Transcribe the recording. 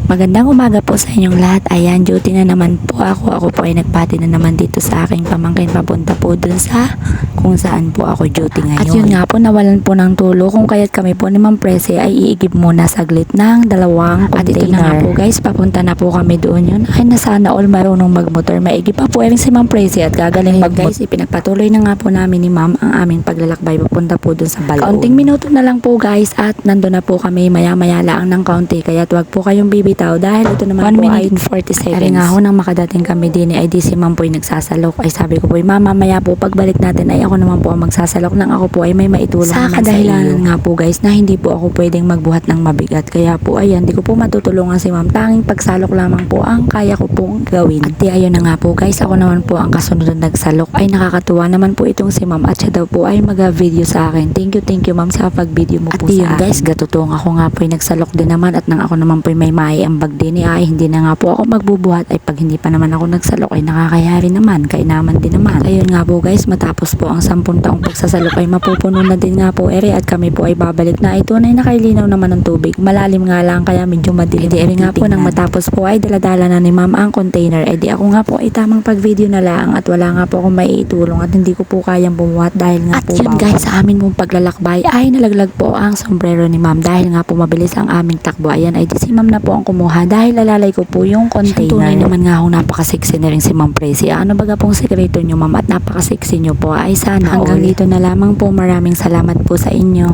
Magandang umaga po sa inyong lahat. Ayan, duty na naman po ako. Ako po ay nagpati na naman dito sa aking pamangkin papunta po dun sa kung saan po ako duty ngayon. At yun nga po, nawalan po ng tulo kung kaya't kami po ni Ma'am Prese ay iigib muna saglit ng dalawang container. At ito na nga po guys, papunta na po kami doon yun. Ay na sana all marunong magmotor. Maigib pa po si Ma'am Prese at gagaling magmotor. Guys, ipinagpatuloy na nga po namin ni Ma'am ang aming paglalakbay papunta po dun sa Balaon. Kaunting minuto na lang po guys at nandun na po kami maya-maya lang ng kaunti. Kaya't wag po kayong bibitaw dahil ito naman 1 minute and 40 seconds. Ay nga ho nang makadating kami din ay di si Ma'am po ay nagsasalok. Ay sabi ko po, Ma'am, mamaya po pagbalik natin ay ako naman po ang magsasalok nang ako po ay may maitulong sa kadahilanan nga po guys na hindi po ako pwedeng magbuhat ng mabigat. Kaya po ayan, di ko po matutulungan si Ma'am. Tanging pagsalok lamang po ang kaya ko pong gawin. At di ayun na nga po guys, ako naman po ang kasunod na nagsalok. Ay nakakatuwa naman po itong si Ma'am at siya daw po ay mag-video sa akin. Thank you Ma'am sa pag-video mo at po sa akin. Guys, gatutong ako nga po ay nagsalok din naman at nang ako naman po ay may maiambag din ay hindi na nga po ako magbubuhat ay pag hindi pa naman ako nagsalok ay nakakayari naman, kainaman din naman. Ayun nga po guys, matapos po ang 10 taong pagsasalok ay mapupuno na din nga po ere at kami po ay babalik na. Ito na ay nakailinaw naman ng tubig, malalim nga lang kaya medyo madilim. Edi nga po nang matapos po ay daladala na ni Ma'am ang container. Edi ako nga po ay tamang pag-video na lang at wala nga po akong maiitulong at hindi ko po kayang bumuhat dahil nga at po yun guys, sa amin pong paglalakbay ay nalaglag po ang sombrero ni Ma'am dahil nga po mabilis ang aming takbo. Ayan ay di si Ma'am na po ang kumuha dahil lalalay ko po yung container. Tunay naman nga akong napakasexy na rin si Ma'am Presi. Ano baga pong sekreto nyo Ma'am at napakasexy nyo po ay sana hanggang dito na lamang po. Maraming salamat po sa inyo.